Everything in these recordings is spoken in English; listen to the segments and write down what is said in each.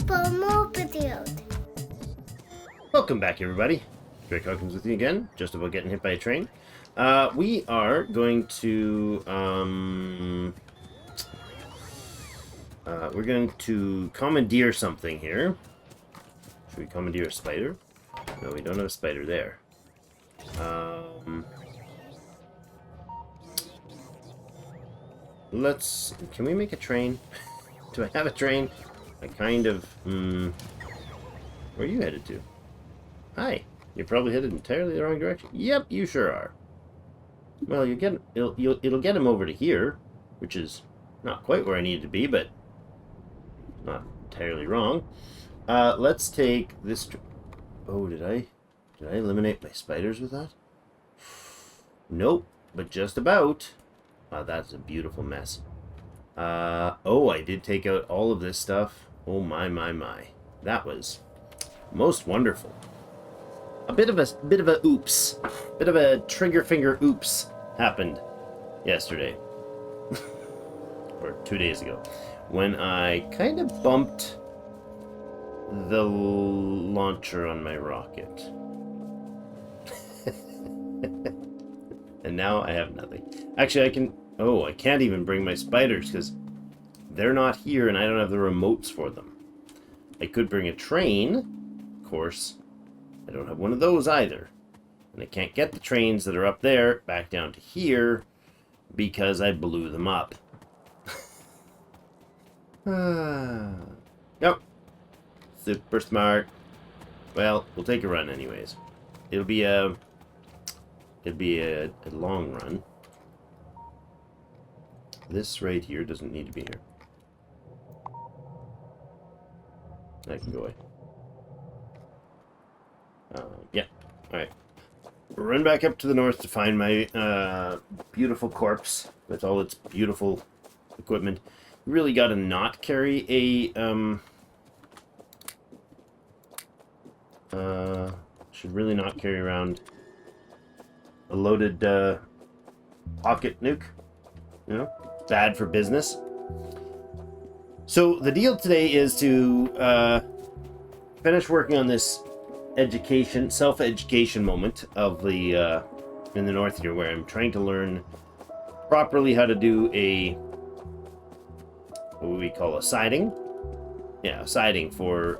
for more videos. Welcome back, everybody. Drake Hawkins with you again, just about getting hit by a train. We are going to, we're going to commandeer something here. Should we commandeer a spider? No, we don't have a spider there. Can we make a train? Do I have a train? I kind of, where are you headed to? Hi. You're probably headed entirely the wrong direction. Yep, you sure are. Well, it'll get him over to here, which is not quite where I need to be, but not entirely wrong. Let's take this. Oh, did I eliminate my spiders with that? Nope, but just about. Wow, that's a beautiful mess. Oh, I did take out all of this stuff. Oh my. That was most wonderful. A bit of a oops. Bit of a trigger finger oops happened yesterday. Or 2 days ago. When I kind of bumped the launcher on my rocket. And now I have nothing. Actually, I can't even bring my spiders because they're not here and I don't have the remotes for them. I could bring a train, of course. I don't have one of those either. And I can't get the trains that are up there back down to here because I blew them up. Yep. Super smart. Well, we'll take a run anyways. It'll be a long run. This right here doesn't need to be here. I can go away. Yeah. Alright. Run back up to the north to find my beautiful corpse with all its beautiful equipment. Really gotta not carry a should really not carry around a loaded pocket nuke. You know? Bad for business. So the deal today is to finish working on this self-education moment of the in the north here, where I'm trying to learn properly how to do what we call a siding. Yeah, a siding for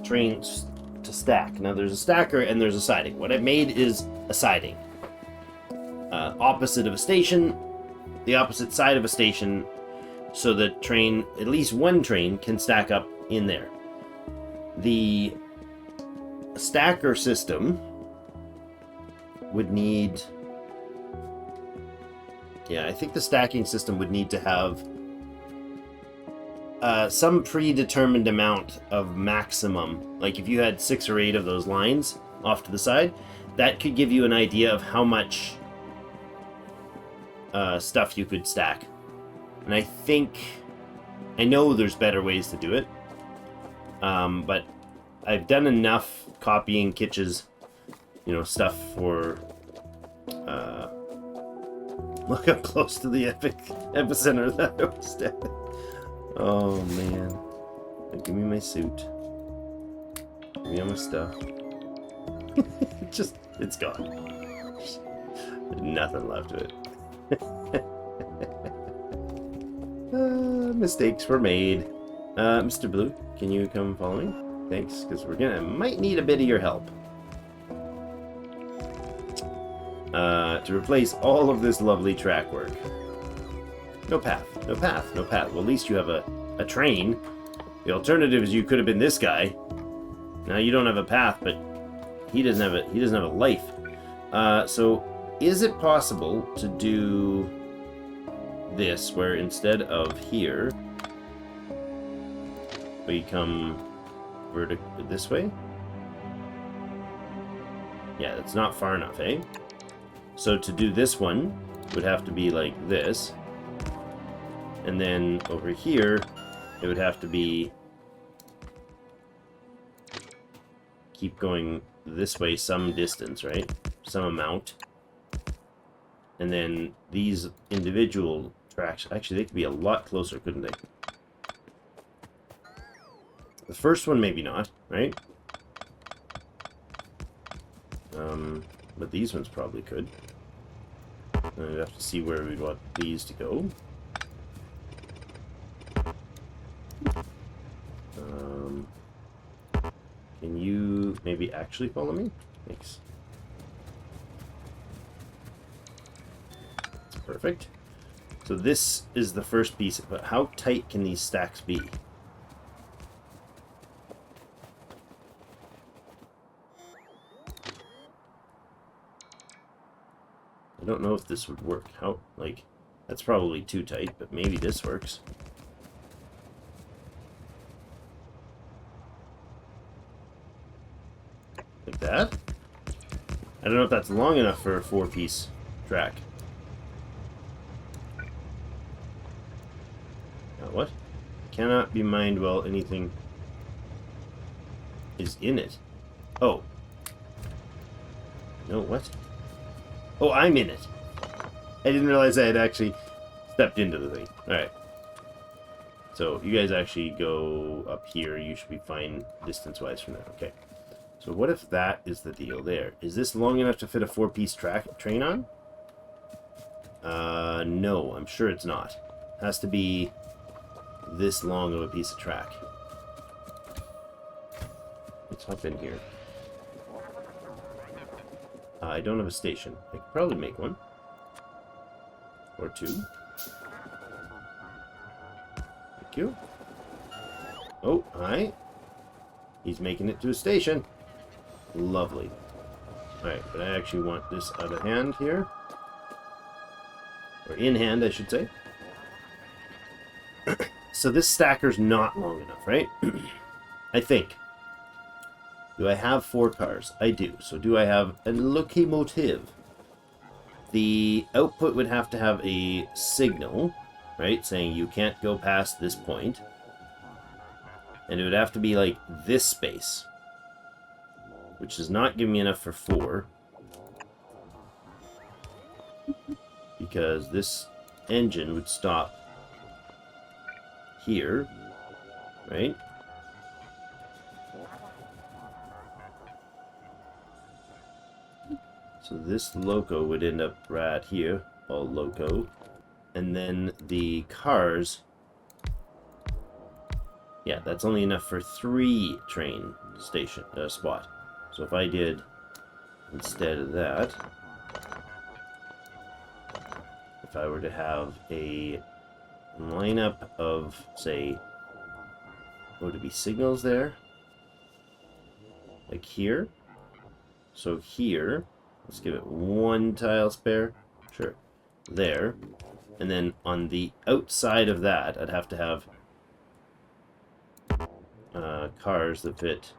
trains to stack. Now there's a stacker and there's a siding. What I've made is a siding. Opposite of a station, the opposite side of a station, so that at least one train can stack up in there. The stacker system would need... Yeah, I think the stacking system would need to have some predetermined amount of maximum. Like if you had 6 or 8 of those lines off to the side, that could give you an idea of how much stuff you could stack. And I know there's better ways to do it, but I've done enough copying Kitch's, stuff for, look how close to the epicenter that I was standing. Oh man. Give me my suit. Give me all my stuff. It's gone. There's nothing left of it. Mistakes were made. Mr. Blue, can you come follow me? Thanks, because might need a bit of your help. To replace all of this lovely track work. No path. Well, at least you have a train. The alternative is you could have been this guy. Now you don't have a path, but he doesn't have a life. So is it possible to do this, where instead of here, we come this way? Yeah, that's not far enough, eh? So to do this one would have to be like this. And then over here, it would have to be... keep going this way some distance, right? Some amount. And then these individual tracks, actually they could be a lot closer, couldn't they? The first one, maybe not, right? But these ones probably could. I'd have to see where we'd want these to go. Can you maybe actually follow me? Thanks. Perfect. So this is the first piece, but how tight can these stacks be? I don't know if this would work. How, like, that's probably too tight, but maybe this works. Like that? I don't know if that's long enough for a 4-piece track. What? Cannot be mined while anything is in it. Oh. No, what? Oh, I'm in it. I didn't realize I had actually stepped into the thing. Alright. So, you guys actually go up here. You should be fine distance-wise from there. Okay. So, what if that is the deal there? Is this long enough to fit a 4-piece train on? No. I'm sure it's not. It has to be this long of a piece of track. Let's hop in here. I don't have a station. I could probably make one. Or two. Thank you. Oh, hi. He's making it to a station. Lovely. Alright, but I actually want this out of hand here. Or in hand, I should say. So this stacker's not long enough, right? I think. Do I have 4 cars? I do. So do I have a locomotive? The output would have to have a signal, right? Saying you can't go past this point. And it would have to be like this space. Which does not give me enough for 4. Because this engine would stop here, right? So this loco would end up right here, all loco. And then the cars, yeah, that's only enough for 3 train station spot. So if I did instead of that, if I were to have a lineup of, say, would it be signals there? Like here? So here, let's give it 1 tile spare. Sure. There. And then on the outside of that, I'd have to have cars that fit.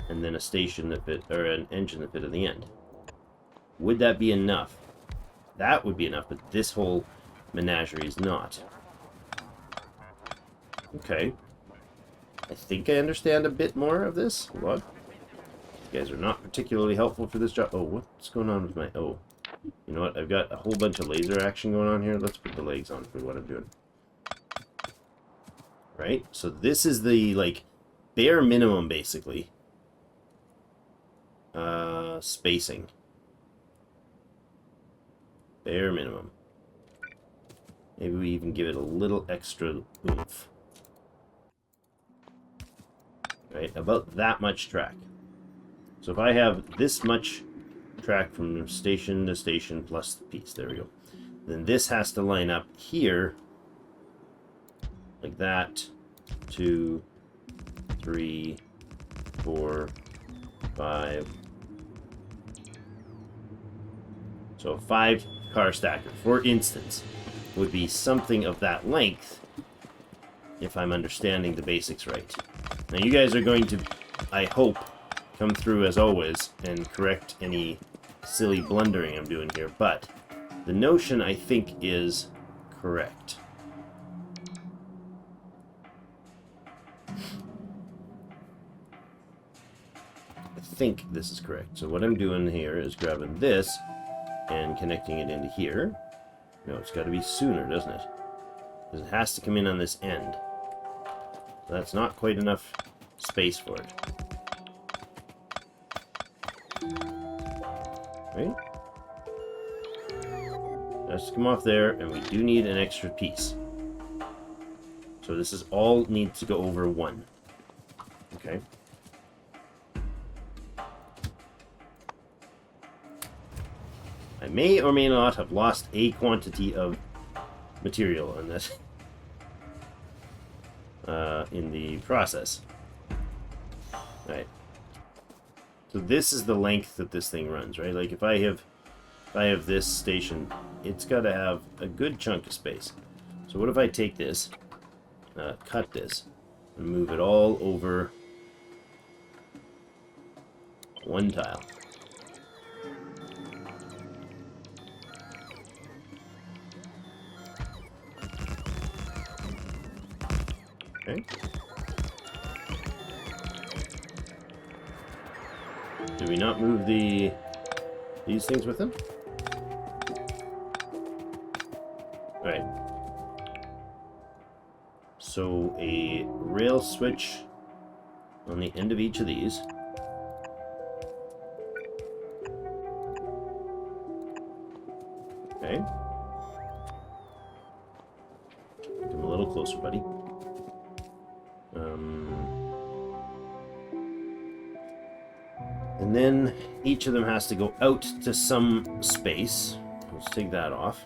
And then a station that fit, or an engine that fit at the end. Would that be enough? That would be enough, but this whole menagerie is not. Okay. I think I understand a bit more of this. Hold on. You guys are not particularly helpful for this job. Oh, what's going on with my... Oh. You know what? I've got a whole bunch of laser action going on here. Let's put the legs on for what I'm doing. Right? So this is the, like, bare minimum, basically. Spacing. Bare minimum. Maybe we even give it a little extra oomph. Right? About that much track. So if I have this much track from station to station plus the piece, there we go. Then this has to line up here. Like that. 2, 3, 4, 5. So a 5-car stacker, for instance, would be something of that length, if I'm understanding the basics right. Now you guys are going to, I hope, come through as always and correct any silly blundering I'm doing here, but the notion, I think, is correct. I think this is correct. So what I'm doing here is grabbing this and connecting it into here. No, it's got to be sooner, doesn't it? Because it has to come in on this end. That's not quite enough space for it. Right? Let's come off there, and we do need an extra piece. So this is all needs to go over 1. Okay. I may or may not have lost a quantity of material on this in the process. Right. So this is the length that this thing runs, right? Like if I have this station, it's got to have a good chunk of space. So what if I take this, cut this, and move it all over 1 tile? Okay. Do we not move these things with them? Alright. So a rail switch on the end of each of these. Okay. Come a little closer, buddy. And then each of them has to go out to some space. Let's take that off.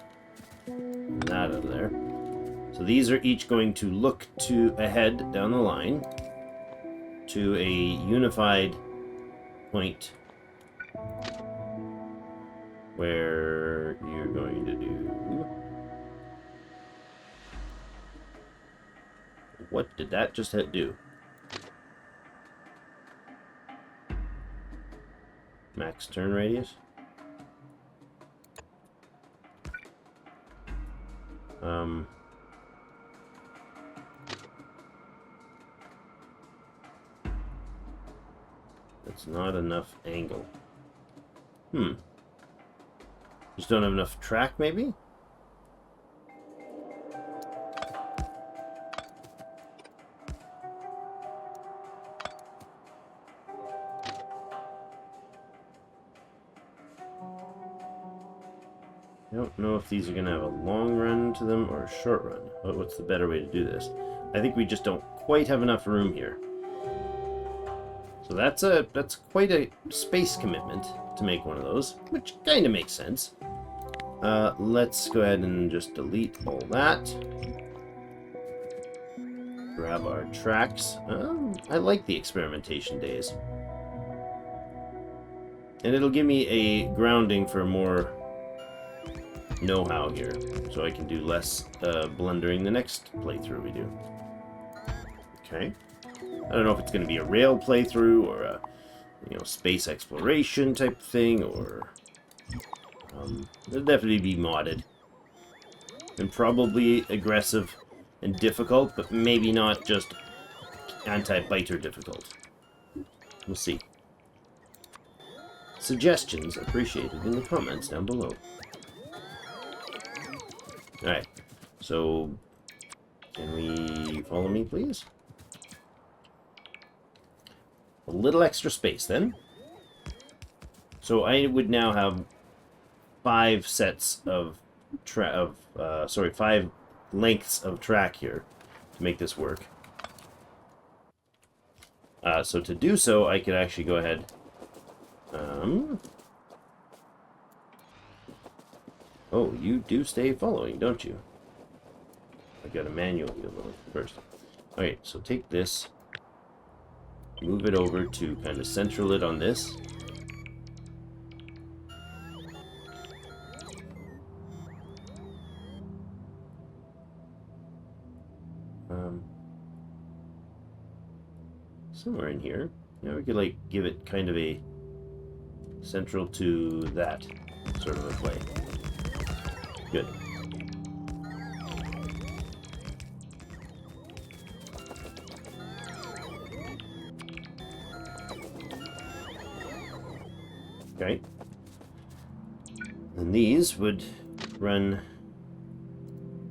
And that out of there. So these are each going to look to ahead down the line to a unified point where you're going to do... What did that just do? Max turn radius? That's not enough angle. Just don't have enough track, maybe? I don't know if these are going to have a long run to them or a short run. But what's the better way to do this? I think we just don't quite have enough room here. So that's quite a space commitment to make one of those, which kind of makes sense. Let's go ahead and just delete all that. Grab our tracks. I like the experimentation days. And it'll give me a grounding for more know-how here, so I can do less blundering the next playthrough we do. Okay. I don't know if it's going to be a rail playthrough or a, space exploration type thing, or it'll definitely be modded and probably aggressive and difficult, but maybe not just anti-biter difficult. We'll see. Suggestions appreciated in the comments down below. Alright, so can we follow me, please? A little extra space, then. So I would now have 5 sets of 5 lengths of track here to make this work. So to do so, I could actually go ahead. Oh, you do stay following, don't you? I got to manually load first. Alright, so take this. Move it over to kind of central it on this. Somewhere in here. Yeah, we could like give it kind of a central to that sort of a play. Good. Okay. And these would run...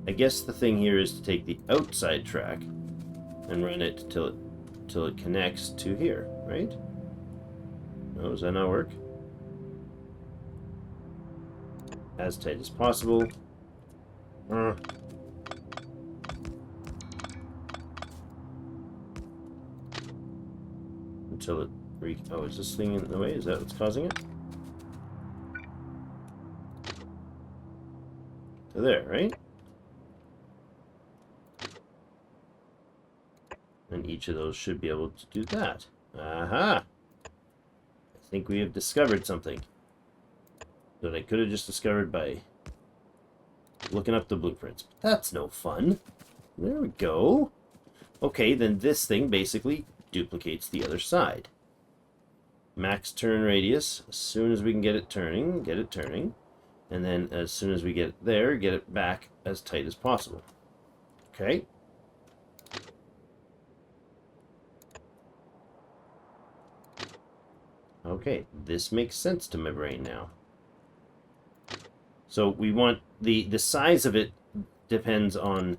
I guess the thing here is to take the outside track and run it till it connects to here, right? No, does that not work? As tight as possible. Until it oh, is this thing in the way? Is that what's causing it? So there, right? And each of those should be able to do that. Aha! I think we have discovered something that I could have just discovered by looking up the blueprints. But that's no fun. There we go. Okay, then this thing basically duplicates the other side. Max turn radius. As soon as we can get it turning, get it turning. And then as soon as we get it there, get it back as tight as possible. Okay. Okay, this makes sense to my brain now. So we want the size of it depends on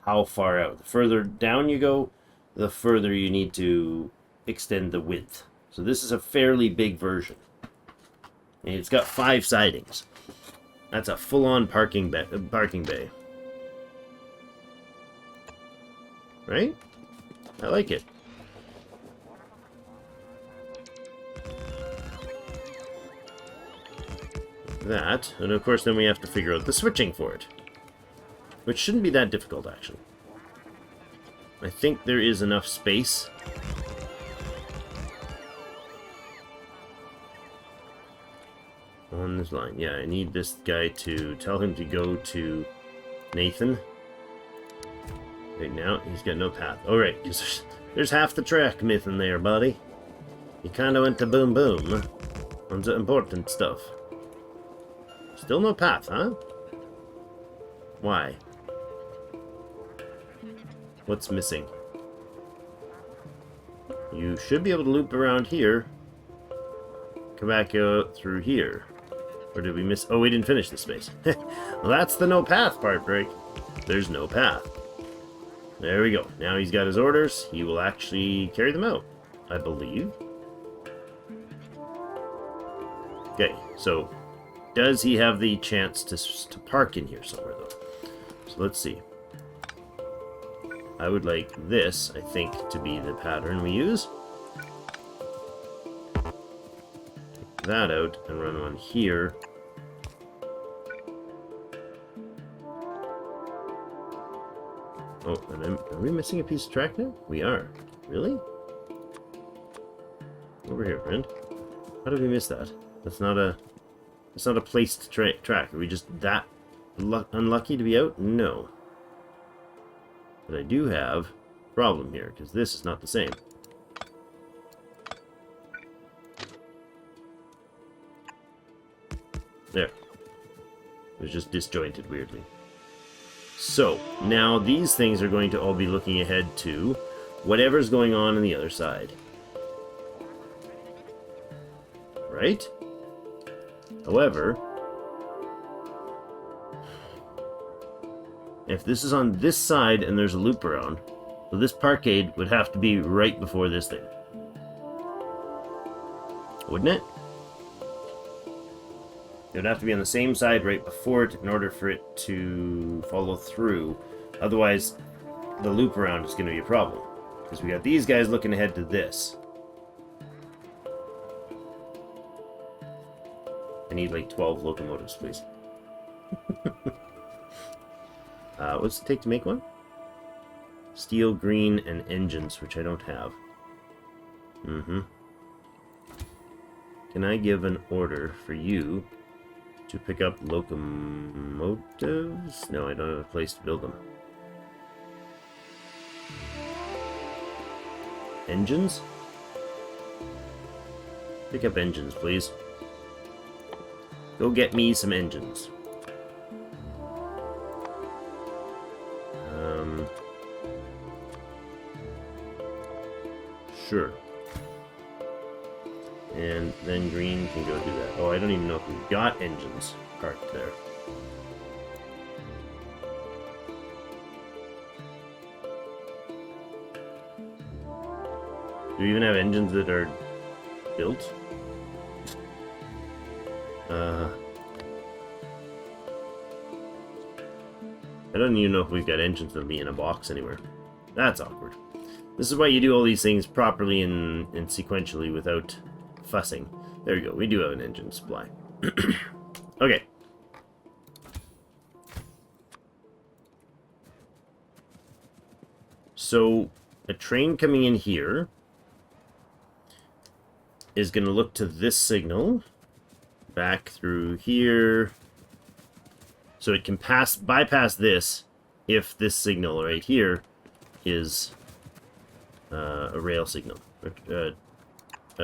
how far out. The further down you go, the further you need to extend the width. So this is a fairly big version. And it's got 5 sidings. That's a full-on parking bay. Right? I like it. That, and of course then we have to figure out the switching for it. Which shouldn't be that difficult, actually. I think there is enough space. On this line. Yeah, I need this guy to tell him to go to Nathan. Right now, he's got no path. Alright, because there's half the track missing there, buddy. You kind of went to boom boom on the important stuff. Still no path, huh? Why? What's missing? You should be able to loop around here. Come back out through here. Or did we miss? Oh, we didn't finish the space. Well, that's the no path part, right? There's no path. There we go. Now he's got his orders. He will actually carry them out, I believe. Okay, so does he have the chance to park in here somewhere, though? So let's see. I would like this, I think, to be the pattern we use. Take that out and run one here. Oh, and are we missing a piece of track now? We are. Really? Over here, friend. How did we miss that? That's not a placed track. Are we just that unlucky to be out? No. But I do have a problem here, because this is not the same. There. It was just disjointed weirdly. So, now these things are going to all be looking ahead to whatever's going on the other side. Right? However, if this is on this side and there's a loop around, well, this parkade would have to be right before this thing. Wouldn't it? It would have to be on the same side right before it in order for it to follow through. Otherwise, the loop around is going to be a problem. Because we got these guys looking ahead to this. I need like 12 locomotives, please. What's it take to make one? Steel, green, and engines, which I don't have. Can I give an order for you to pick up locomotives? No, I don't have a place to build them. Engines? Pick up engines, please. Go get me some engines. Sure. And then green can go do that. Oh, I don't even know if we've got engines parked there. Do we even have engines that are built? I don't even know if we've got engines that'll be in a box anywhere. That's awkward. This is why you do all these things properly and sequentially without fussing. There we go. We do have an engine supply. Okay. So, a train coming in here is going to look to this signal back through here. So it can bypass this if this signal right here is a rail signal.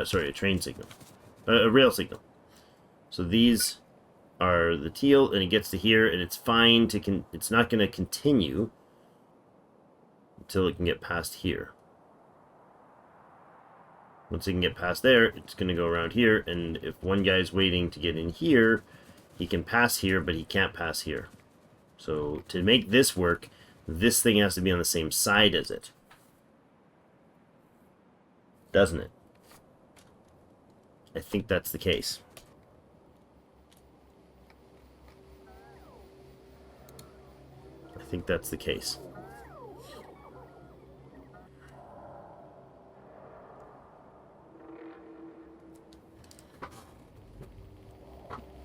Sorry, a train signal. A rail signal. So these are the teal, and it gets to here, and it's fine to it's not going to continue until it can get past here. Once it can get past there, it's going to go around here, and if one guy's waiting to get in here, he can pass here, but he can't pass here. So to make this work, this thing has to be on the same side as it. Doesn't it? I think that's the case. I think that's the case.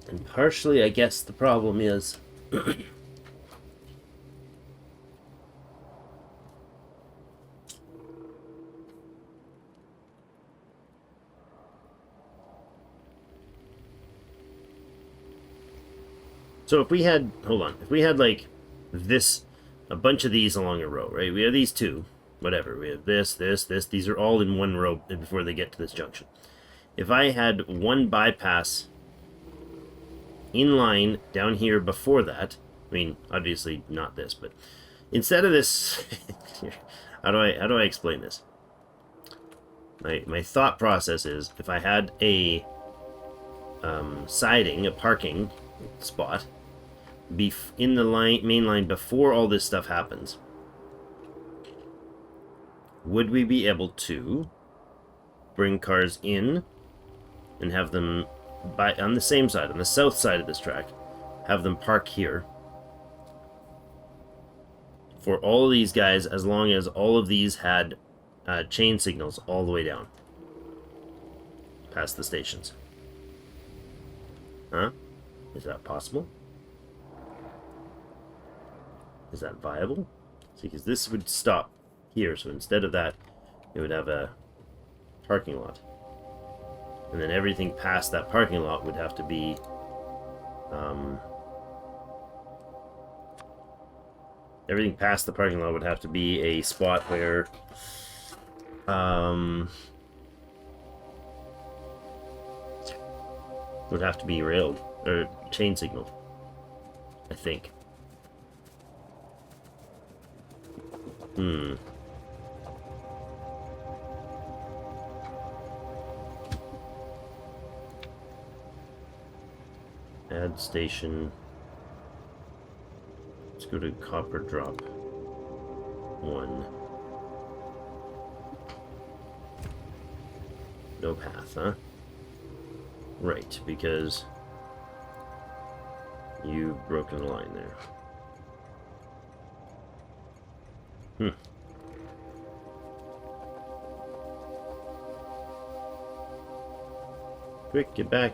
And partially, I guess the problem is so if we had, hold on, if we had like this, a bunch of these along a row, right? We have these two, whatever. We have this, this, this. These are all in one row before they get to this junction. If I had one bypass in line down here before that, I mean, obviously not this, but instead of this, how do I explain this? My thought process is, if I had a siding, a parking spot, in the main line before all this stuff happens, would we be able to bring cars in and have them on the same side, on the south side of this track, have them park here for all of these guys, as long as all of these had chain signals all the way down past the stations? Huh? Is that possible? Is that viable? See, because this would stop here, so instead of that, it would have a parking lot. And then everything past that parking lot would have to be everything past the parking lot would have to be a spot where would have to be railed or chain signaled, I think. Add station. Let's go to copper drop 1. No path, huh? Right, because you've broken the line there. Quick, get back.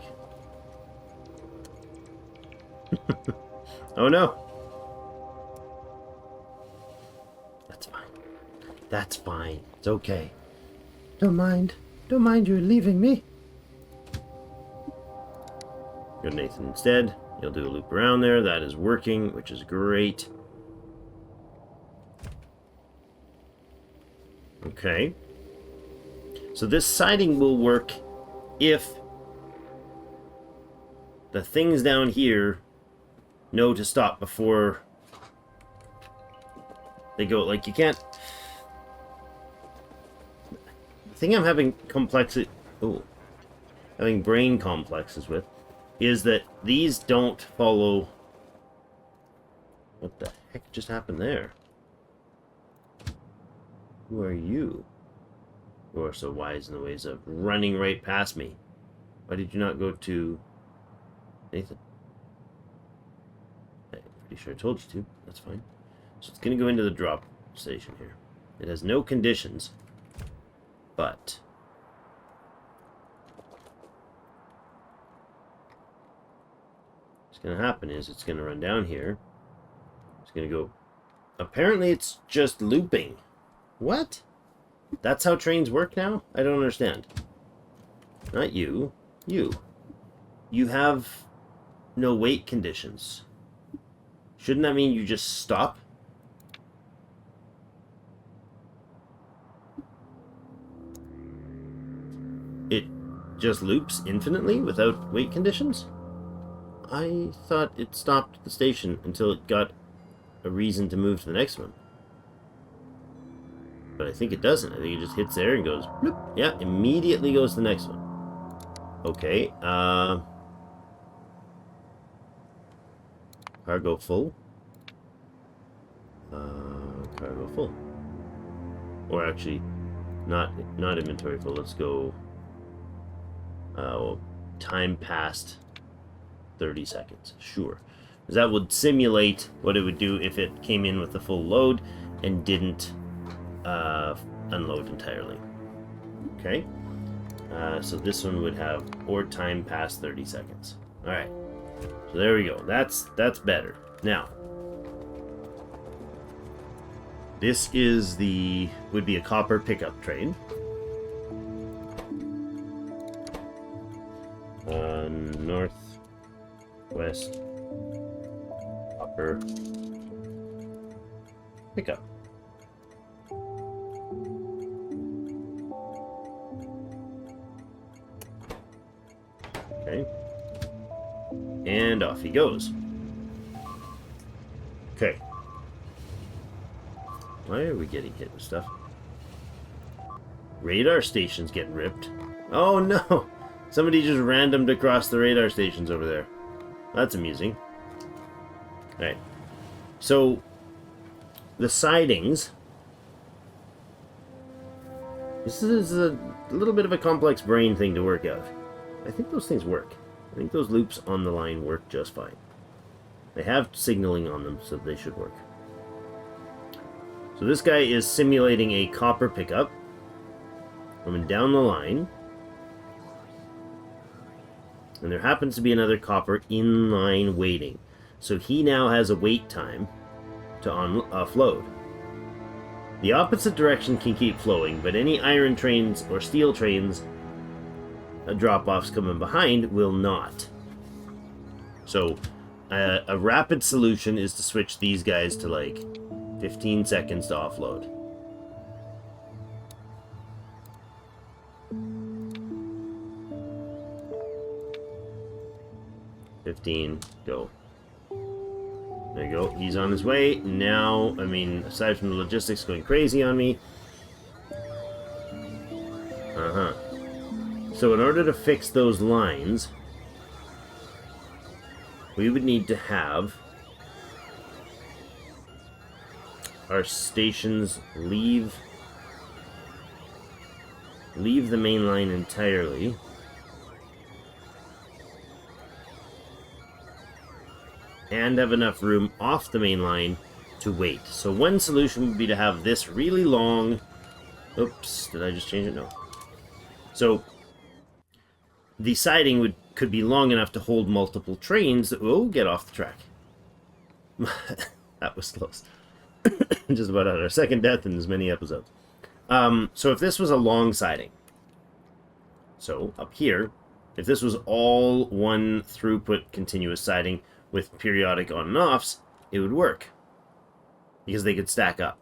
Oh no. That's fine. That's fine. It's okay. Don't mind. Don't mind you leaving me. Go to Nathan instead. You'll do a loop around there. That is working, which is great. Okay. So this siding will work if the things down here know to stop before they go. Like, you can't... The thing I'm having having brain complexes with is that these don't follow... What the heck just happened there? Who are you? You are so wise in the ways of running right past me. Why did you not go to Nathan? I'm pretty sure I told you to. That's fine. So it's going to go into the drop station here. It has no conditions, but what's going to happen is it's going to run down here. It's going to go. Apparently, it's just looping. What? That's how trains work now? I don't understand. Not you. You. You have no wait conditions. Shouldn't that mean you just stop? It just loops infinitely without wait conditions? I thought it stopped at the station until it got a reason to move to the next one. But I think it doesn't. I think it just hits there and goes, bloop. Yeah, immediately goes to the next one. Okay, cargo full. Cargo full. Or actually, not inventory full. Let's go, time past 30 seconds. Sure. Because that would simulate what it would do if it came in with the full load and didn't unload entirely. Okay. So this one would have or time past 30 seconds. All right. So there we go. That's better. Now, this is would be a copper pickup train. Northwest copper pickup. Okay. And off he goes. Okay. Why are we getting hit with stuff? Radar stations get ripped. Oh no! Somebody just randomed across the radar stations over there. That's amusing. Alright. So, the sidings. This is a little bit of a complex brain thing to work out. I think those things work. I think those loops on the line work just fine. They have signaling on them, so they should work. So this guy is simulating a copper pickup coming down the line. And there happens to be another copper in line waiting. So he now has a wait time to offload. The opposite direction can keep flowing, but any iron trains or steel trains drop-offs coming behind will not. So a rapid solution is to switch these guys to like 15 seconds to offload. Go. There you go. He's on his way. Now, I mean, aside from the logistics going crazy on me. So in order to fix those lines, we would need to have our stations leave the main line entirely. And have enough room off the main line to wait. So one solution would be to have this really long... Oops, did I just change it? No. So the siding could be long enough to hold multiple trains that will get off the track. That was close. Just about had our second death in as many episodes. So if this was a long siding, so up here, if this was all one throughput continuous siding with periodic on and offs, it would work. Because they could stack up.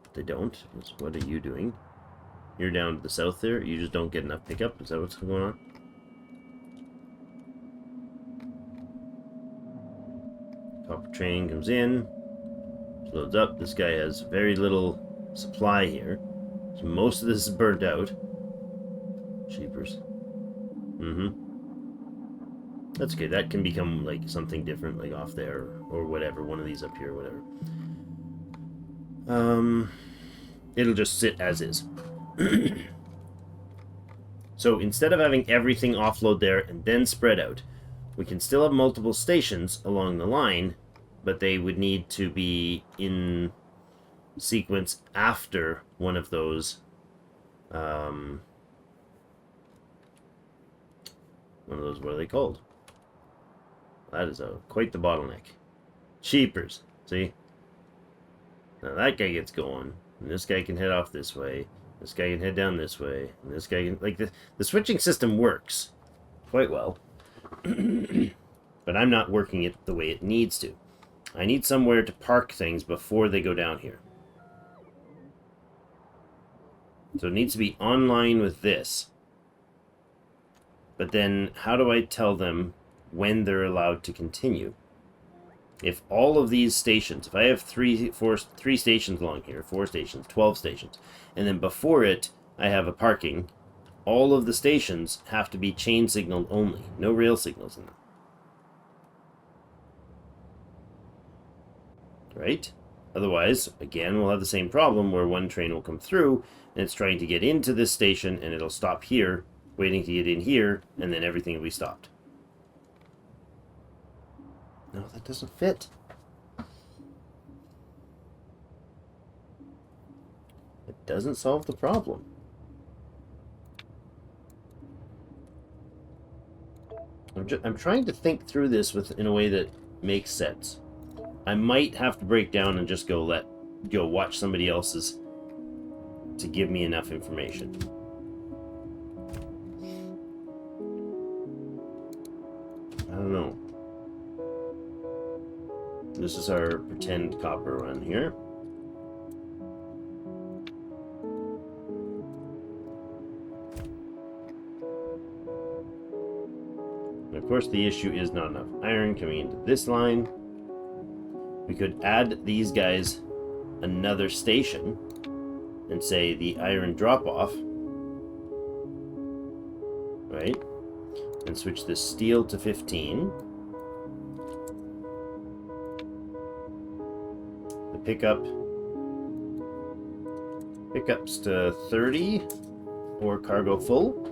But they don't. So what are you doing? You're down to the south there. You just don't get enough pickup. Is that what's going on? Copper train comes in. Loads up. This guy has very little supply here. So most of this is burnt out. Cheapers. That's good. That can become like something different, like off there or whatever. One of these up here, whatever. It'll just sit as is. So instead of having everything offload there and then spread out, we can still have multiple stations along the line, but they would need to be in sequence after one of those what are they called? That is quite the bottleneck. Cheapers. See? Now that guy gets going, and this guy can head off this way, this guy can head down this way, and this guy can... Like, the switching system works quite well. But I'm not working it the way it needs to. I need somewhere to park things before they go down here. So it needs to be online with this. But then, how do I tell them when they're allowed to continue? If all of these stations, if I have three stations along here, 4 stations, 12 stations, and then before it, I have a parking, all of the stations have to be chain signaled only. No rail signals in them. Right? Otherwise, again, we'll have the same problem where one train will come through, and it's trying to get into this station, and it'll stop here, waiting to get in here, and then everything will be stopped. No, that doesn't fit. It doesn't solve the problem. I'm trying to think through this in a way that makes sense. I might have to break down and just go watch somebody else's to give me enough information. I don't know. This is our pretend copper run here. And of course, the issue is not enough iron coming into this line. We could add these guys another station and say the iron drop-off, right? And switch the steel to 15. The pickups to 30 or cargo full.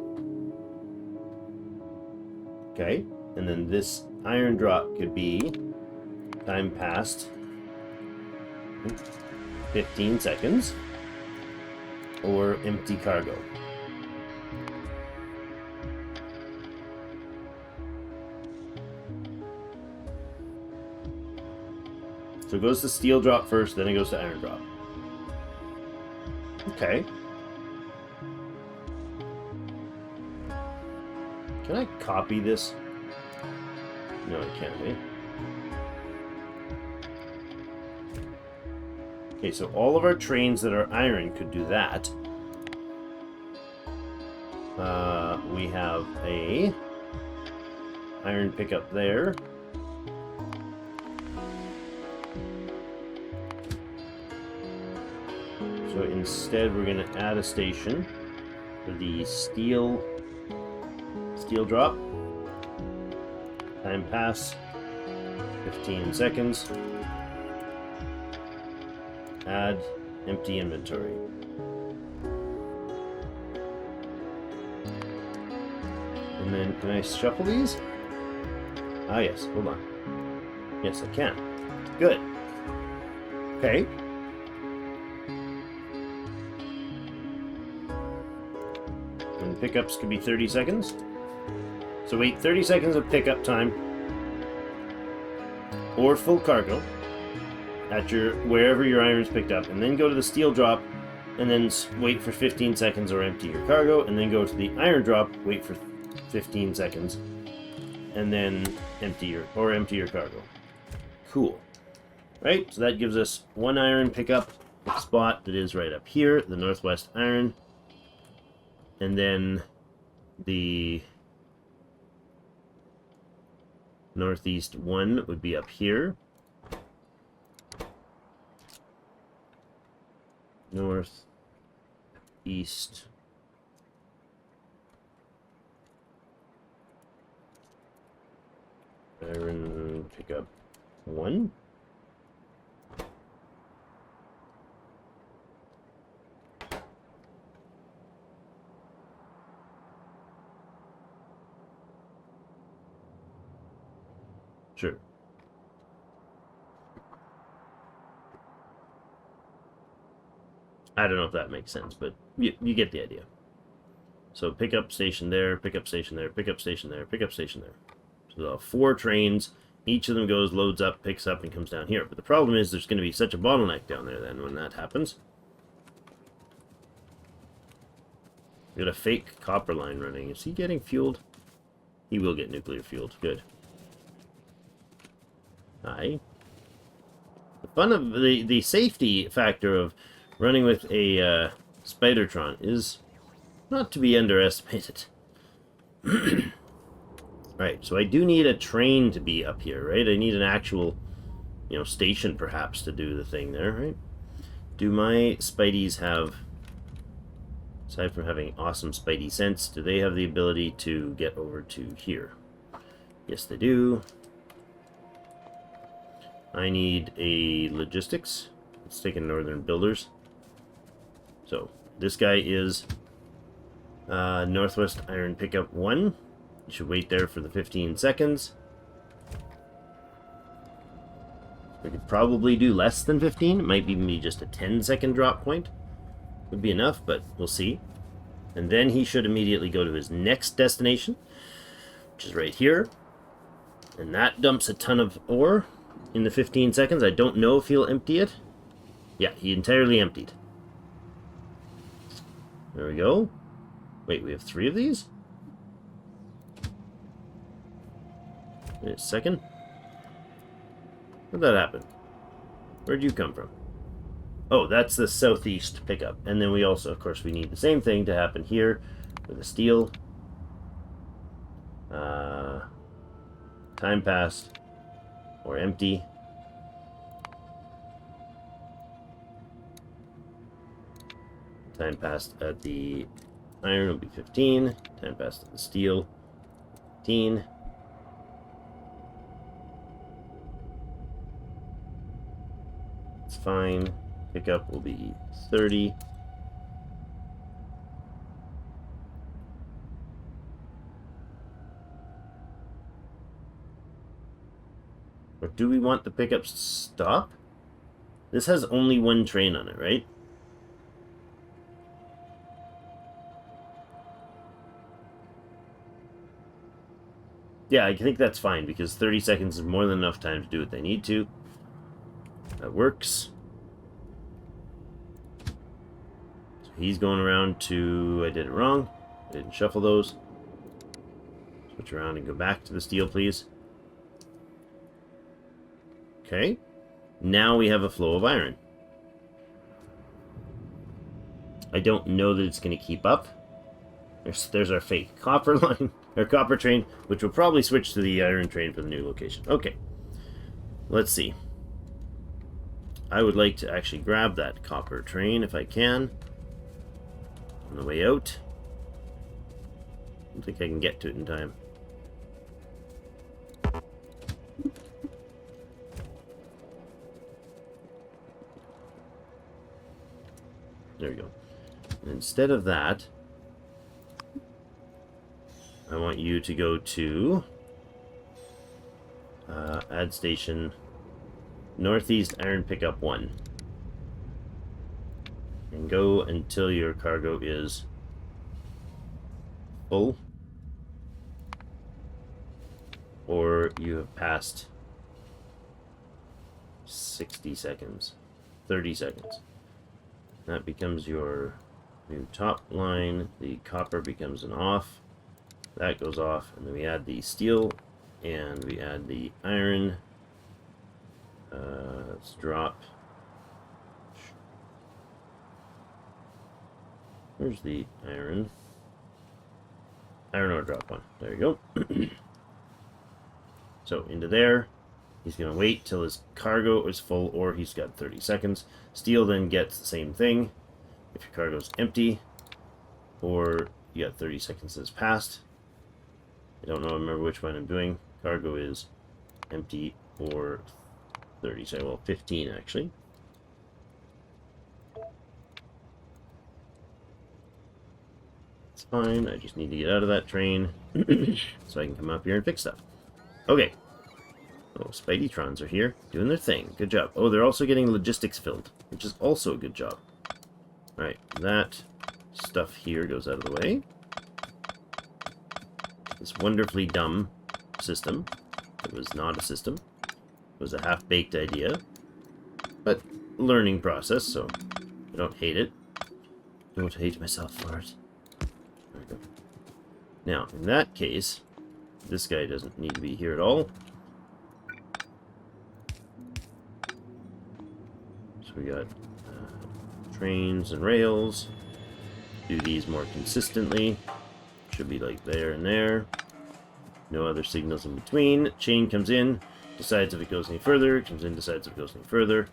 Okay, and then this iron drop could be time passed 15 seconds or empty cargo. So it goes to steel drop first, then it goes to iron drop. Okay. Can I copy this? No, I can't, eh? Okay, so all of our trains that are iron could do that. We have a iron pickup there. So instead, we're going to add a station for the steel drop. Time pass 15 seconds. Add empty inventory. And then can I shuffle these? Ah yes, hold on. Yes, I can. Good. Okay. And pickups could be 30 seconds. So wait 30 seconds of pickup time or full cargo at wherever your iron's picked up, and then go to the steel drop and then wait for 15 seconds or empty your cargo, and then go to the iron drop, wait for 15 seconds, and then empty your cargo. Cool. Right, so that gives us one iron pickup spot that is right up here, the northwest iron, and then the northeast one would be up here. North, east, iron pickup 1. Sure. I don't know if that makes sense, but you get the idea. So pickup station there, pickup station there, pickup station there, pickup station there. So we'll have 4 trains. Each of them goes, loads up, picks up, and comes down here. But the problem is there's going to be such a bottleneck down there then when that happens. We got a fake copper line running. Is he getting fueled? He will get nuclear fueled. Good. Aye. The fun of the safety factor of running with a Spidertron is not to be underestimated. Right, so I do need a train to be up here, right? I need an actual, station perhaps to do the thing there, right? Do my Spideys have, aside from having awesome Spidey sense, do they have the ability to get over to here? Yes, they do. I need a logistics. Let's take a Northern Builders. So, this guy is Northwest Iron Pickup 1. You should wait there for the 15 seconds. We could probably do less than 15. It might even be just a 10-second drop point. Would be enough, but we'll see. And then he should immediately go to his next destination, which is right here. And that dumps a ton of ore in the 15 seconds. I don't know if he'll empty it. Yeah, he entirely emptied. There we go. Wait, we have 3 of these? Wait a second. How'd that happen? Where'd you come from? Oh, that's the southeast pickup. And then we also, of course, we need the same thing to happen here with a steel. Time passed. Or empty. Time passed at the iron will be 15. Time passed at the steel, 15. It's fine. Pickup will be 30. Or do we want the pickups to stop? This has only 1 train on it, right? Yeah, I think that's fine, because 30 seconds is more than enough time to do what they need to. That works. So he's going around to... I did it wrong. I didn't shuffle those. Switch around and go back to the steel, please. Okay. Now we have a flow of iron. I don't know that it's going to keep up. There's our fake copper line, or copper train, which will probably switch to the iron train for the new location. Okay. Let's see. I would like to actually grab that copper train if I can. On the way out. I don't think I can get to it in time. There we go. And instead of that, I want you to go to add station Northeast Iron Pickup 1 and go until your cargo is full or you have passed 60 seconds, 30 seconds. That becomes your new top line. The copper becomes an off. That goes off, and then we add the steel, and we add the iron. Let's drop. Where's the iron? Iron ore drop 1. There you go. So, into there. He's going to wait till his cargo is full, or he's got 30 seconds. Steel then gets the same thing. If your cargo's empty, or you got 30 seconds that's passed. I don't know, remember which one I'm doing. Cargo is empty or 30, so well, 15 actually. It's fine, I just need to get out of that train so I can come up here and fix stuff. Okay. Oh, Spideytrons are here, doing their thing. Good job. Oh, they're also getting logistics filled, which is also a good job. Alright, that stuff here goes out of the way. This wonderfully dumb system. It was not a system. It was a half-baked idea. But learning process, so I don't hate it. Don't hate myself for it. There we go. Now, in that case, this guy doesn't need to be here at all. So we got trains and rails. Do these more consistently. Should be like there and there. No other signals in between. Chain comes in, decides if it goes any further. Comes in, decides if it goes any further.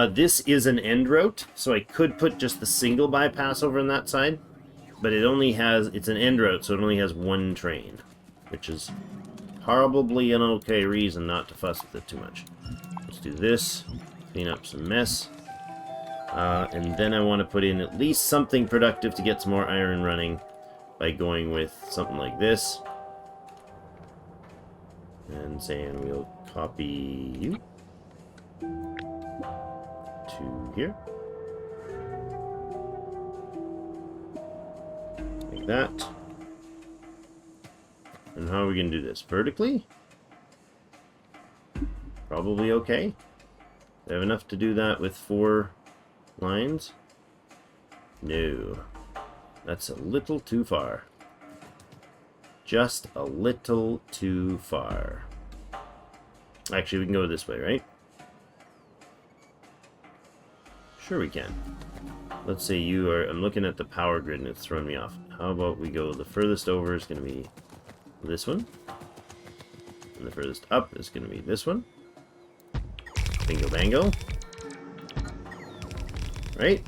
This is an end route, so I could put just the single bypass over on that side. But it only has, it's an end route, so it only has one train. Which is probably an okay reason not to fuss with it too much. Let's do this. Clean up some mess. And then I want to put in at least something productive to get some more iron running by going with something like this. And saying we'll copy you to here. Like that. And how are we going to do this? Vertically? Probably okay. Do I have enough to do that with 4 lines? No. That's a little too far. Just a little too far. Actually, we can go this way, right? Sure we can. Let's say you are... I'm looking at the power grid and it's throwing me off. How about we go... The furthest over is going to be this one. And the furthest up is going to be this one. Bingo bango. Right?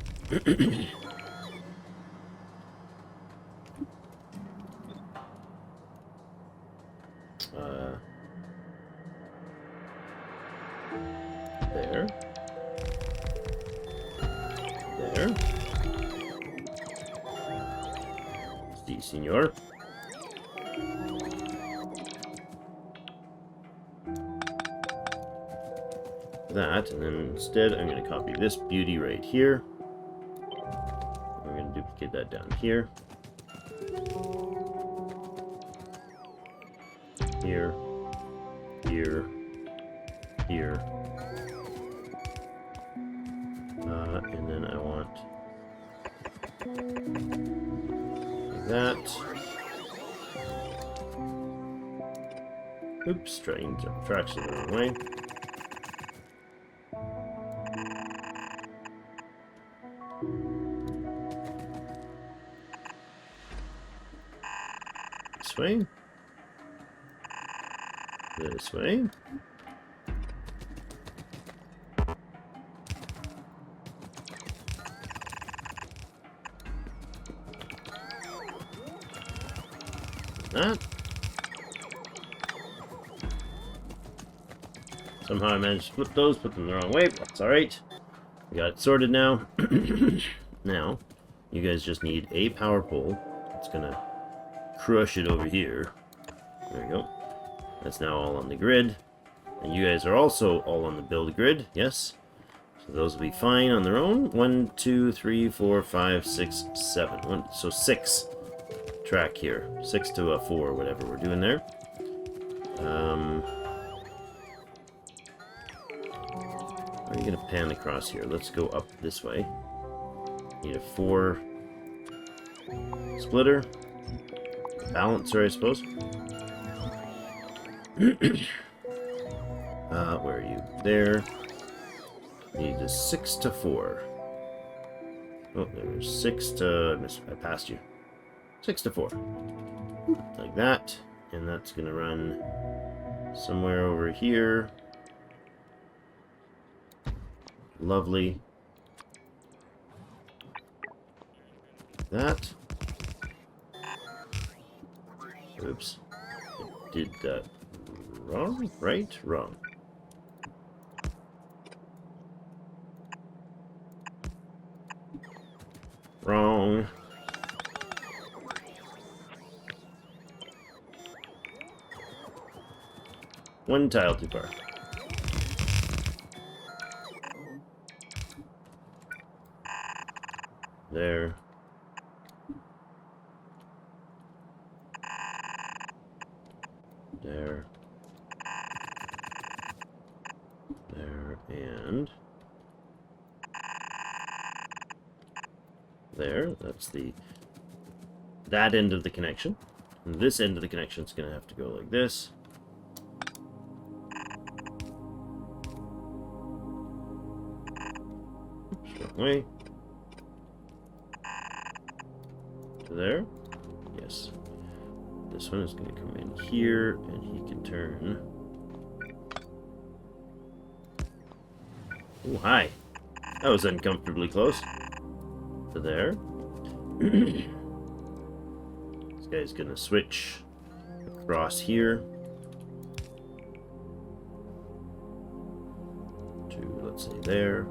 There. There. Si, senor. That, and then instead I'm going to copy this beauty right here. We're going to duplicate that down here. Here. Here. Here. And then I want that. Oops, trying to tracks the wrong way. This way. This way. That. Somehow I managed to flip those, put them the wrong way, but that's alright. We got it sorted now. Now, you guys just need a power pole. It's gonna crush it over here. There we go. That's now all on the grid. And you guys are also all on the build grid, yes? So those will be fine on their own. 1, 2, 3, 4, 5, 6, 7. So 6 track here. 6 to a 4, whatever we're doing there. How are you going to pan across here? Let's go up this way. Need a 4 splitter. Balancer, I suppose. Where are you? There. Need a 6 to 4. Oh, there's 6 to... I passed you. 6 to 4. Like that. And that's going to run somewhere over here. Lovely. That. Oops. I did that wrong? Right? Wrong. Wrong. One tile too far. There. There. There. And there. That's that end of the connection. And this end of the connection is going to have to go like this. Short way. To there. Yes. This one is going to come in here, and he can turn. Oh, hi. That was uncomfortably close. To there. This guy's going to switch across here to, let's say, there.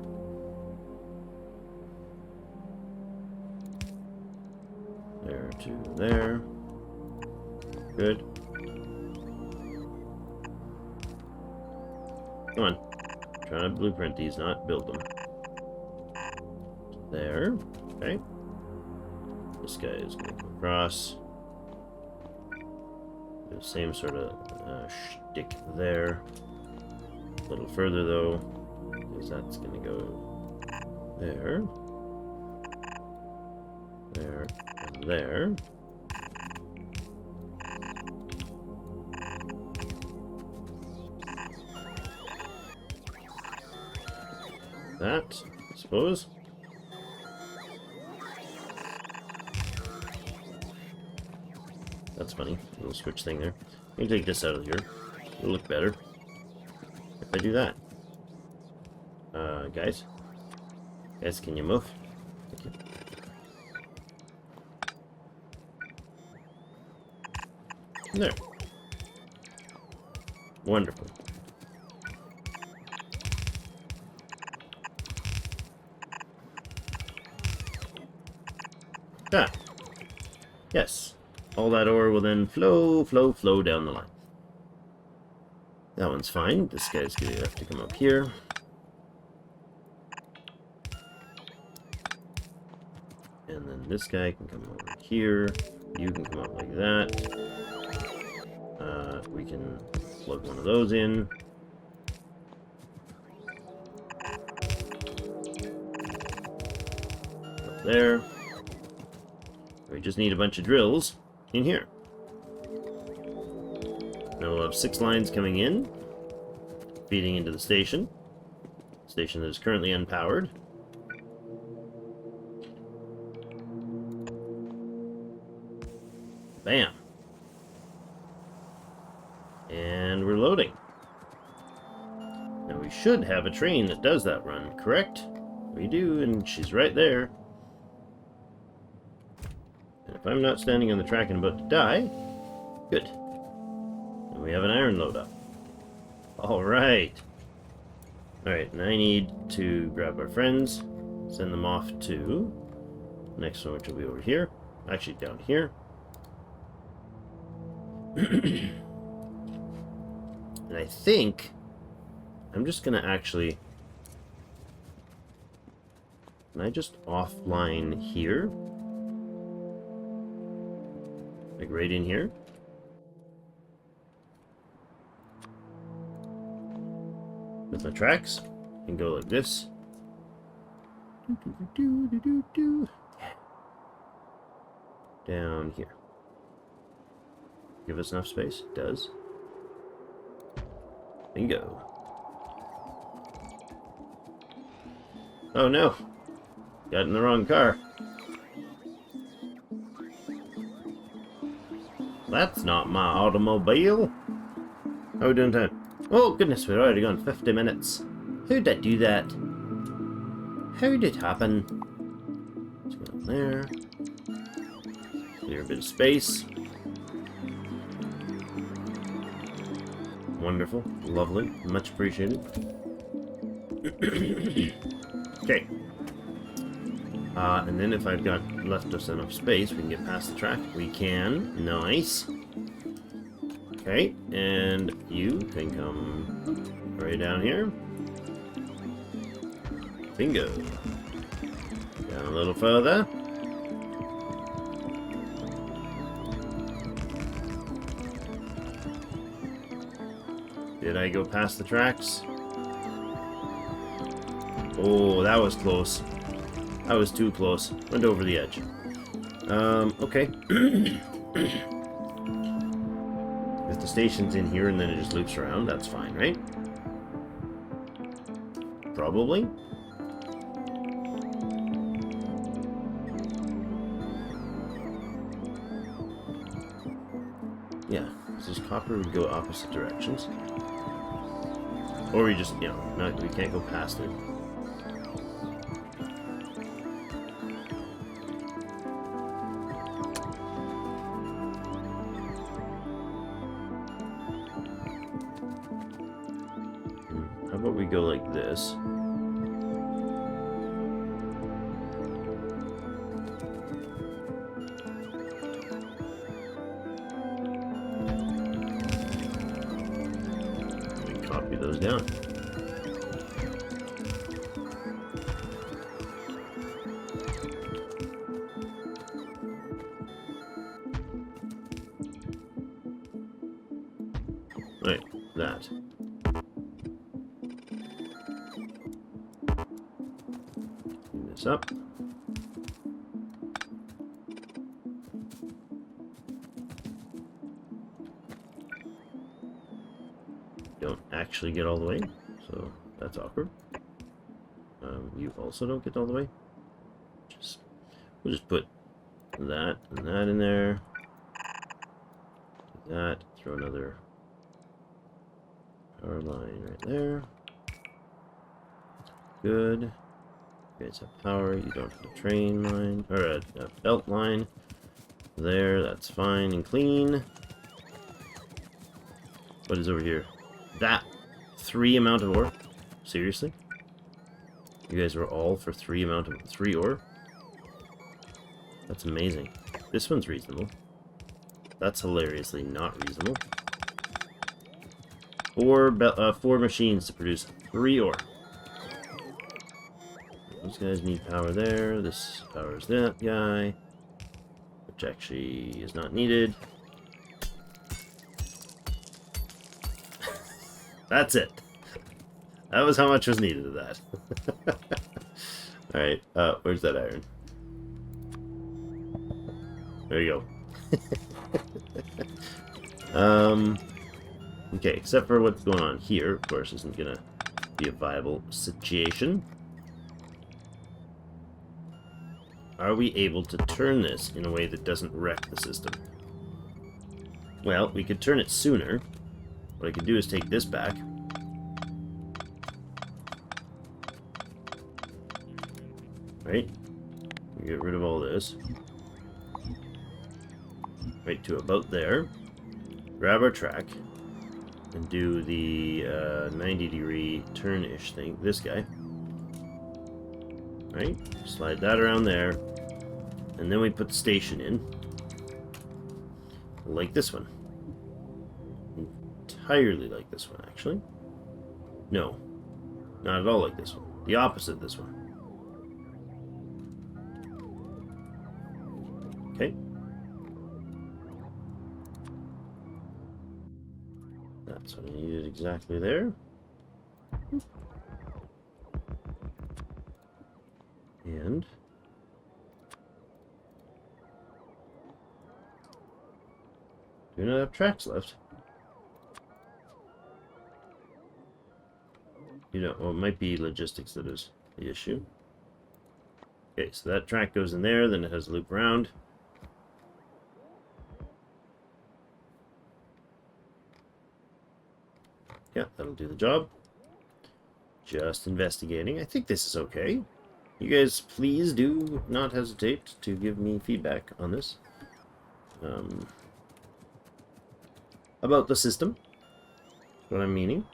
There to there. Good. Come on. Trying to blueprint these, not build them. There. Okay. This guy is going to come across. The same sort of shtick there. A little further though, because that's going to go there. There. And there. That, I suppose. That's funny. Little switch thing there. Let me take this out of here. It'll look better if I do that. Guys? Guys, can you move? Thank you. There. Wonderful. Ah. Yes. All that ore will then flow down the line. That one's fine. This guy's going to have to come up here. And then this guy can come over here. You can come up like that. We can plug one of those in. Up there. We just need a bunch of drills in here. Now we'll have 6 lines coming in, feeding into the station. Station that is currently unpowered. Bam. And we're loading. Now we should have a train that does that run, correct? We do, and she's right there. And if I'm not standing on the track and about to die, good. And we have an iron load up. Alright. Alright, and I need to grab our friends, send them off to the next one, which will be over here. Actually, down here. And I think I'm just going to actually... Can I just offline here? Like right in here? With my tracks? And go like this. Down here. Give us enough space? It does. Bingo. Oh no! Got in the wrong car. That's not my automobile. How are we doing time? Oh goodness, we've already gone 50 minutes. How did I do that? How did it happen? Let's go down there. Clear a bit of space. Wonderful. Lovely. Much appreciated. Okay. And then if I've got left us enough space, we can get past the track. We can. Nice. Okay, and you can come right down here. Bingo. Down a little further. Did I go past the tracks? Oh, that was close. That was too close. Went over the edge. Okay. If the station's in here and then it just loops around, that's fine, right? Probably. Yeah, so this copper would go opposite directions. Or we just, you know, not, we can't go past it. How about we go like this? Copy those down. Right, that. Clean this up. Don't actually get all the way, so that's awkward. You also don't get all the way. We'll just put that and that in there. Do that. Throw another power line right there. Good. You guys have power. You don't have a train line or a belt line. There. That's fine and clean. What is over here? That 3 amount of ore? Seriously? You guys were all for 3 ore? That's amazing. This one's reasonable. That's hilariously not reasonable. 4 machines to produce 3 ore. Those guys need power there. This powers that guy, which actually is not needed. That's it. That was how much was needed of that. Alright, where's that iron? There you go. Okay, except for what's going on here, of course, isn't gonna be a viable situation. Are we able to turn this in a way that doesn't wreck the system? Well, we could turn it sooner. What I could do is take this back. Right? Get rid of all this. Right to about there. Grab our track. And do the 90-degree turn-ish thing. This guy. Right? Slide that around there. And then we put the station in. Like this one. Entirely like this one, actually. No. Not at all like this one. The opposite of this one. Okay. That's what I needed exactly there. And do not have tracks left. You know, well, it might be logistics that is the issue. Okay, so that track goes in there, then it has a loop around. Yeah, that'll do the job. Just investigating. I think this is okay. You guys, please do not hesitate to give me feedback on this. About the system. What I'm meaning.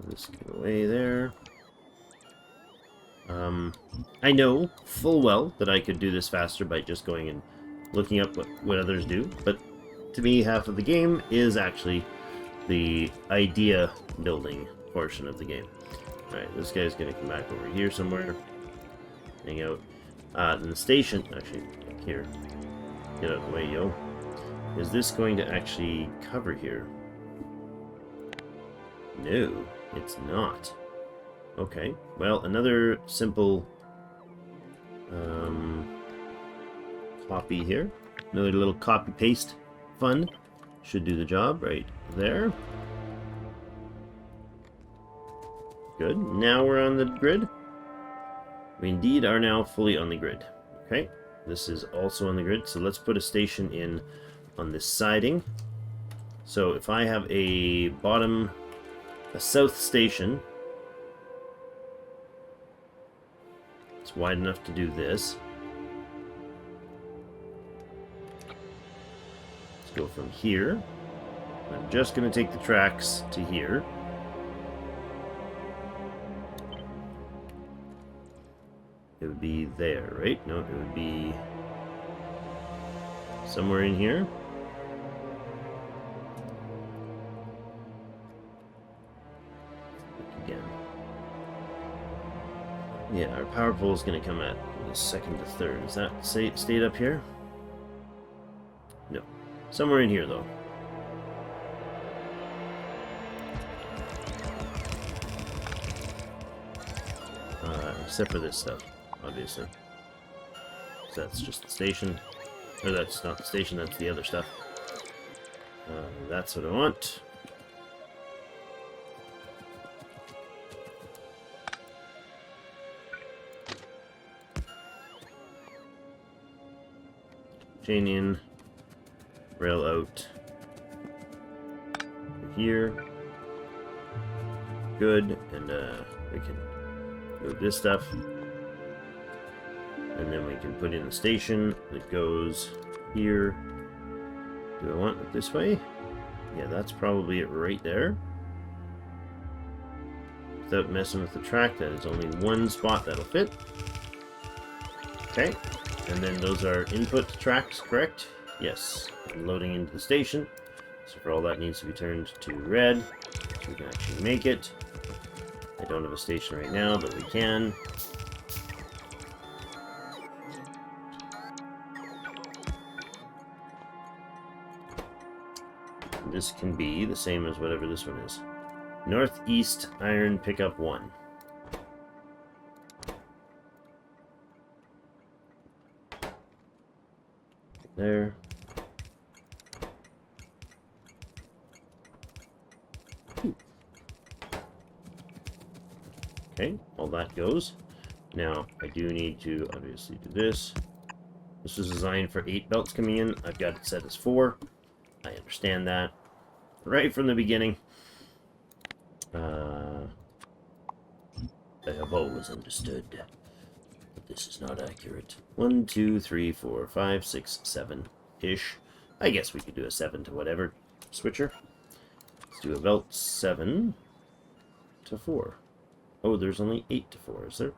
This can go away there. I know full well that I could do this faster by just going and looking up what others do, but to me, half of the game is actually the idea building portion of the game. Alright, this guy's going to come back over here somewhere. Hang out. Then the station, actually, here. Get out of the way, yo. Is this going to actually cover here? No, it's not. Okay, well, another simple copy here. Another little copy-paste fun. Should do the job right there. Good. Now we're on the grid. We indeed are now fully on the grid. Okay, this is also on the grid, so let's put a station in on this siding. So if I have a south station, it's wide enough to do this. Let's go from here. I'm just going to take the tracks to here. It would be there, right? No, it would be somewhere in here. Again. Yeah, our power pole is going to come at the second to third. Is that stayed up here? No. Somewhere in here, though. Except for this stuff, obviously. So that's just the station. Or that's not the station, that's the other stuff. That's what I want. Chain in. Rail out. Here. Good. And we can move this stuff. And then we can put in a station that goes here. Do I want it this way? Yeah, that's probably it right there. Without messing with the track, that is only one spot that'll fit. Okay, and then those are input tracks, correct? Yes, and loading into the station. So for all that needs to be turned to red, so we can actually make it. I don't have a station right now, but we can. This can be the same as whatever this one is. Northeast Iron Pickup 1. There. Okay, all that goes. Now, I do need to obviously do this. This was designed for 8 belts coming in. I've got it set as 4. I understand that right from the beginning. I have always understood that this is not accurate. 1, 2, 3, 4, 5, 6, 7-ish. I guess we could do a 7 to whatever switcher. Let's do a belt 7 to 4. Oh, there's only 8 to 4, is there?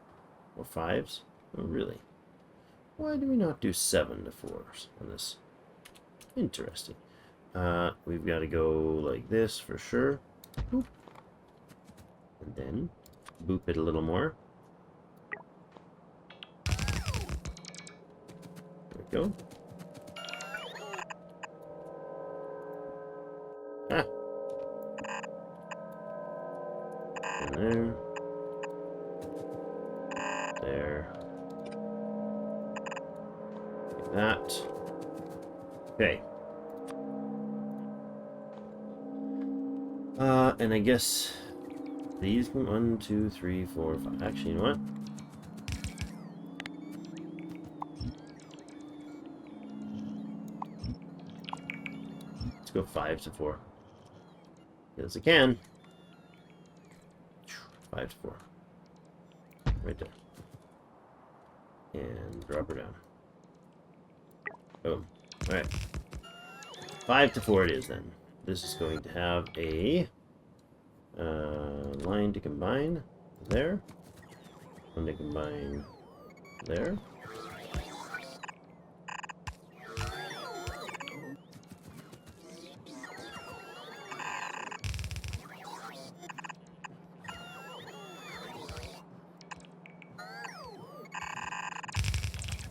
Or 5s? Oh, really? Why do we not do 7 to 4s on this? Interesting. We've got to go like this for sure. Boop. And then boop it a little more. There we go. Ah. And there. There. Like that. Okay. And I guess these can 1, 2, 3, 4, 5. Actually, you know what? Let's go 5 to 4. Yes, I can. 5 to 4. Right there. And drop her down. Boom. Alright. 5 to 4 it is then. This is going to have a line to combine there. One to combine there.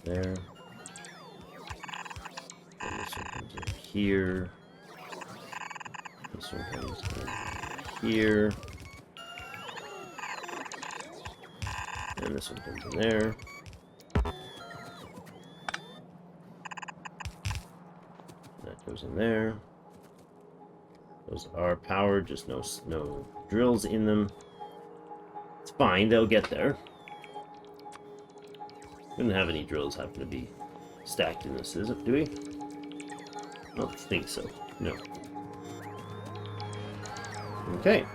there. And this one comes in here. This one comes in here. And this one comes in there. That goes in there. Those are powered, just no drills in them. It's fine, they'll get there. We don't have any drills happen to be stacked in this, is it? Do we? I don't think so. No. Okay.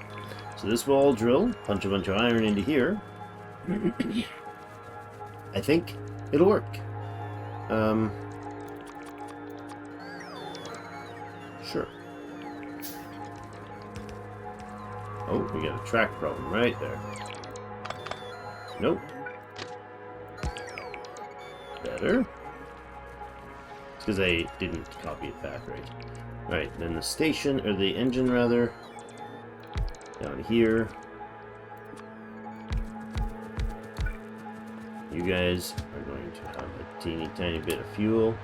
So this will all drill, punch a bunch of iron into here. I think it'll work. Sure. Oh, we got a track problem right there. Nope. Better. It's because I didn't copy it back right. Alright, then the station, or the engine rather, down here. You guys are going to have a teeny tiny bit of fuel.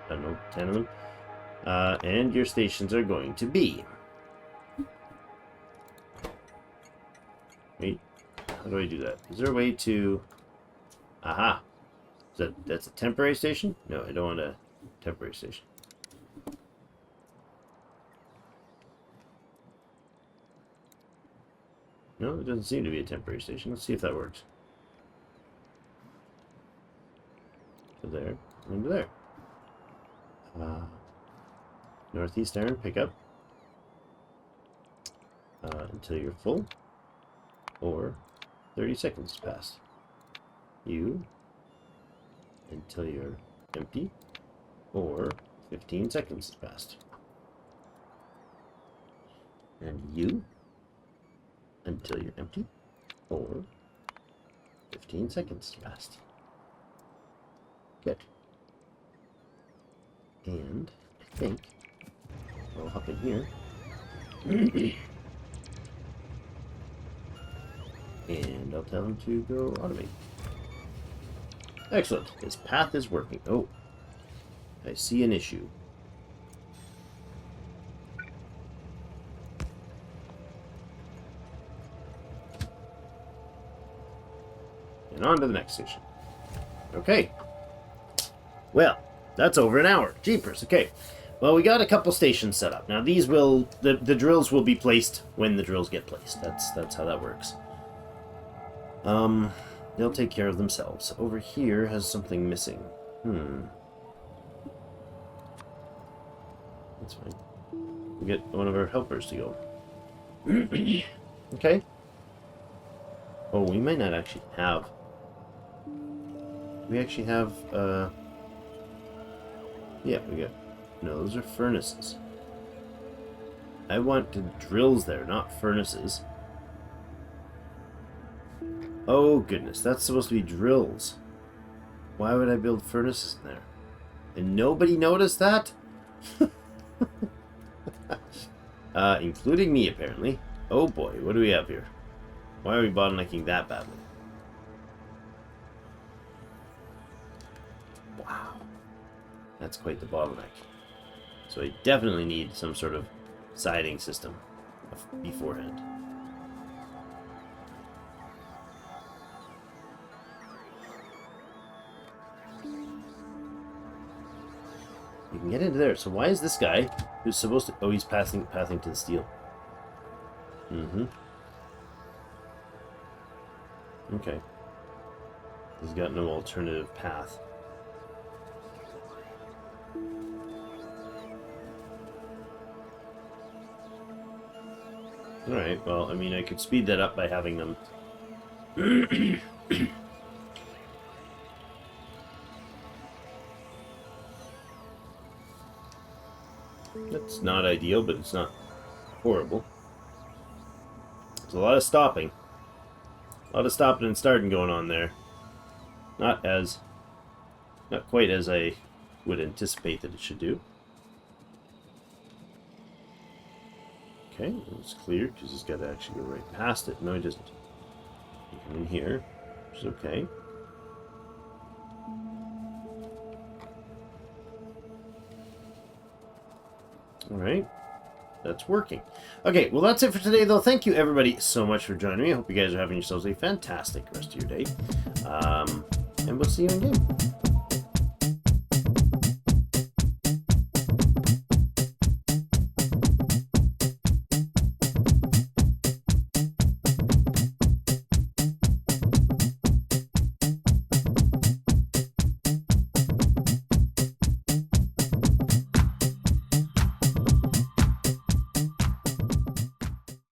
I don't know, 10 of them. And your stations are going to be... Wait, how do I do that? Is there a way to... Aha! That's a temporary station? No, I don't want a temporary station. No, it doesn't seem to be a temporary station. Let's see if that works. So there, and there. Northeast iron, pick up. Until you're full. Or 30 seconds passed. You, until you're empty. Or 15 seconds passed. And you, until you're empty, or 15 seconds passed. Good. And I think I'll hop in here. And I'll tell him to go automate. Excellent. His path is working. Oh, I see an issue. And on to the next station. Okay. Well, that's over an hour. Jeepers. Okay. Well, we got a couple stations set up. Now, these will... The drills will be placed when the drills get placed. That's how that works. They'll take care of themselves. Over here has something missing. That's fine. We'll get one of our helpers to go. Okay. Oh, we might not actually have... We actually have, yeah, we got... No, those are furnaces. I want drills there, not furnaces. Oh, goodness, that's supposed to be drills. Why would I build furnaces in there? And nobody noticed that? Including me, apparently. Oh boy, what do we have here? Why are we bottlenecking that badly? Wow. That's quite the bottleneck. So I definitely need some sort of siding system beforehand. You can get into there. So why is this guy who's supposed to... Oh, he's pathing to the steel. Okay. He's got no alternative path. Alright, well, I mean, I could speed that up by having them... That's not ideal, but it's not horrible. There's a lot of stopping. A lot of stopping and starting going on there. Not quite as I would anticipate that it should do. Okay, it's clear because he's got to actually go right past it. No, he doesn't. in here, which is okay. Alright. That's working. Okay, well that's it for today though. Thank you everybody so much for joining me. I hope you guys are having yourselves a fantastic rest of your day. And we'll see you in game.